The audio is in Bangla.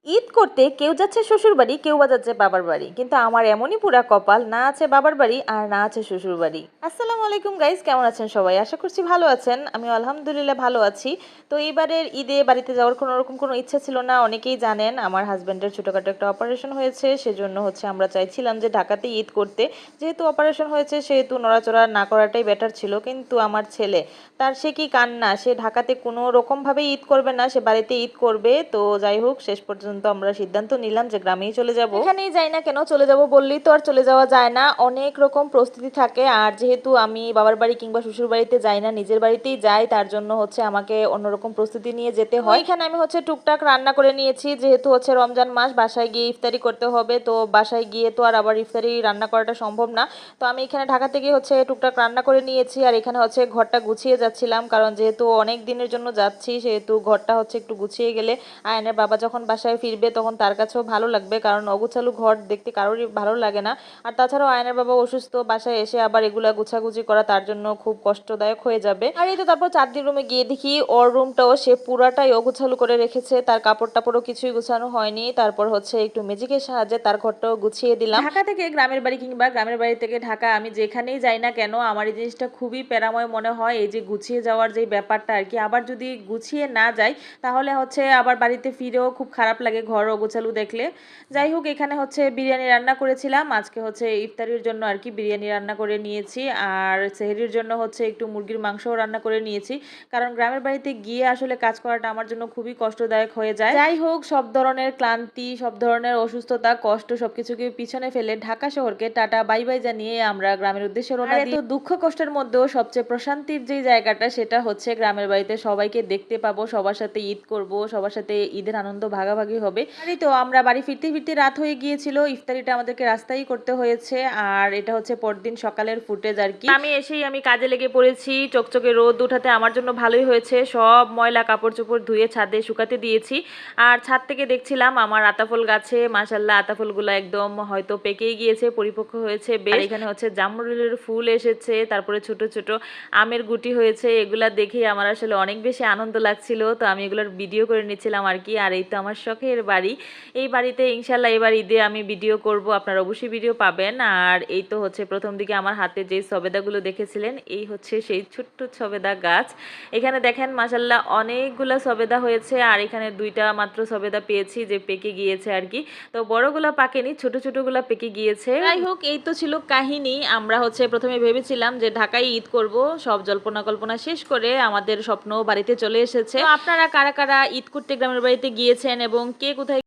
ঈদ করতে কেউ যাচ্ছে শ্বশুর বাড়ি, কেউ বা যাচ্ছে বাবার বাড়ি, কিন্তু আমার এমনই পুরা কপাল, না আছে বাবার বাড়ি আর না আছে শ্বশুর বাড়ি। আসসালামু আলাইকুম গাইস, কেমন আছেন সবাই? আশা করছি ভালো আছেন। আমি আলহামদুলিল্লাহ ভালো আছি। তো এইবারের ঈদে বাড়িতে যাওয়ার কোনো রকম কোনো ইচ্ছা ছিল না। অনেকেই জানেন আমার হাজব্যান্ডের ছোটোখাটো একটা অপারেশন হয়েছে, সেজন্য আমরা চাইছিলাম যে ঢাকাতে ঈদ করতে। যেহেতু অপারেশন হয়েছে সেহেতু নড়াচড়া না করাটাই বেটার ছিল, কিন্তু আমার ছেলে, সে কি কান্না, সে ঢাকাতে কোনো রকমভাবে ঈদ করবে না, সে বাড়িতে ঈদ করবে। তো যাই হোক, শেষ পর্যন্ত আমরা সিদ্ধান্ত নিলাম যে গ্রামেই চলে যাব। এখানেই যাই না কেন, চলে যাব বললেই তো আর চলে যাওয়া যায় না, অনেক রকম প্রস্তুতি থাকে। আর যেহেতু আমি বাবার বাড়ি কিংবা শ্বশুর বাড়িতে যাই না, নিজের বাড়িতেই যাই, তার জন্য আমাকে অন্যরকম প্রস্তুতি নিয়ে যেতে হয়। এখানে আমি টুকটাক রান্না করে নিয়েছি, যেহেতু রমজান মাস, বাসায় গিয়ে ইফতারি করতে হবে। তো বাসায় গিয়ে তো আর আবার ইফতারি রান্না করাটা সম্ভব না। তো আমি এখানে ঢাকা থেকে টুকটাক রান্না করে নিয়েছি। আর এখানে ঘরটা গুছিয়ে যাচ্ছিলাম, কারণ যেহেতু অনেক দিনের জন্য যাচ্ছি, সেহেতু ঘরটা একটু গুছিয়ে গেলে আয়নের বাবা যখন বাসায় ফিরবে তখন তার কাছেও ভালো লাগবে, কারণ অগুছালু ঘর দেখতে কারোরই ভালো লাগে না। আর তাছাড়াও আয়নের বাবা অসুস্থ, বাসায় এসে আবার এগুলা গুছাগুছি করা তার জন্য খুব কষ্টদায়ক হয়ে যাবে। আর এই তো তারপর 4 দিন রুমে গিয়ে দেখি ওর রুমটাও সে পুরাটাই অগুছালু করে রেখেছে, তার কাপড় টাপড়ও কিছুই গুছানো হয়নি। তারপর একটু ম্যাজিকের সাহায্যে তার ঘরটাও গুছিয়ে দিলাম। ঢাকা থেকে গ্রামের বাড়ি কিংবা গ্রামের বাড়ি থেকে ঢাকা, আমি যেখানেই যাই না কেন আমার এই জিনিসটা খুবই প্যারাময় মনে হয়, এই যে গুছিয়ে যাওয়ার যে ব্যাপারটা আর কি। আবার যদি গুছিয়ে না যাই তাহলে আবার বাড়িতে ফিরেও খুব খারাপ লাগে ঘর অগোছালু দেখলে। যাই হোক, এখানে বিরিয়ানি রান্না করেছিলাম আজকে, ইফতারির জন্য আর কি বিরিয়ানি রান্না করে নিয়েছি। আর সেহরির জন্য একটু মুরগির মাংসও রান্না করে নিয়েছি, কারণ গ্রামের বাড়িতে গিয়ে আসলে কাজ করাটা আমার জন্য খুবই কষ্টদায়ক হয়ে যায়। যাই হোক, সব ধরনের ক্লান্তি, সব ধরনের অসুস্থতা, কষ্ট সবকিছুকে পিছনে ফেলে ঢাকা শহরকে টাটা বাই বাই জানিয়ে আমরা গ্রামের উদ্দেশ্যে রওনা দিই। এত দুঃখ কষ্টের মধ্যেও সবচেয়ে প্রশান্তির যে জায়গাটা, সেটা গ্রামের বাড়িতে সবাইকে দেখতে পাবো, সবার সাথে ঈদ করব, সবার সাথে ঈদের আনন্দ ভাগাভাগি হবে। আর এই তো আমরা বাড়ি ফিরতে ফিরতে রাত হয়ে গিয়েছিল, ইফতারিটা আমাদেরকে রাস্তায় করতে হয়েছে। আর এটা পরদিন সকালের ফুটেজ আর কি। আমি কাজে লেগে পড়েছি, চকচকে রোদ উঠাতে আমার জন্য ভালোই হয়েছে। সব ময়লা কাপড় চোপড় ধুয়ে ছাদে শুকাতে দিয়েছি। আর ছাদ থেকে দেখছিলাম আমার আতাফল গাছে, মাশাল্লাহ আতাফলগুলো একদম হয়তো পেকেই গিয়েছে, পরিপক্ক হয়েছে বেশ। এখানে জামরুলের ফুল এসেছে, তারপরে ছোট ছোট আমের গুটি হয়েছে। এগুলা দেখেই আমার আসলে অনেক বেশি আনন্দ লাগছিল, তো আমি এগুলোর ভিডিও করে নিচ্ছিলাম আর কি। আর এই তো আমার শখের বাড়ি, এই বাড়িতে ইনশাল্লাহ এবার ঈদে আমি ভিডিও করব, আপনারা অবশ্যই ভিডিও পাবেন। আর এই তো প্রথম দিকে আমার হাতে যে সবেদাগুলো দেখেছিলেন, এই সেই ছোট্ট সবেদা গাছ। এখানে দেখেন মাশাল্লাহ অনেকগুলা সবেদা হয়েছে, আর এখানে 2টা মাত্র সবেদা পেয়েছি যে পেকে গিয়েছে আর কি। তো বড়গুলা পাকেনি, ছোট ছোটগুলা পেকে গিয়েছে। যাই হোক, এই তো ছিল কাহিনী। আমরা প্রথমে ভেবেছিলাম যে ঢাকায় ঈদ করব, সব জল্পনা কল্পনা শেষ করে আমাদের স্বপ্ন বাড়িতে চলে এসেছে। আপনারা কারা কারা ঈদ করতে গ্রামের বাড়িতে গিয়েছেন এবং কে কোথায়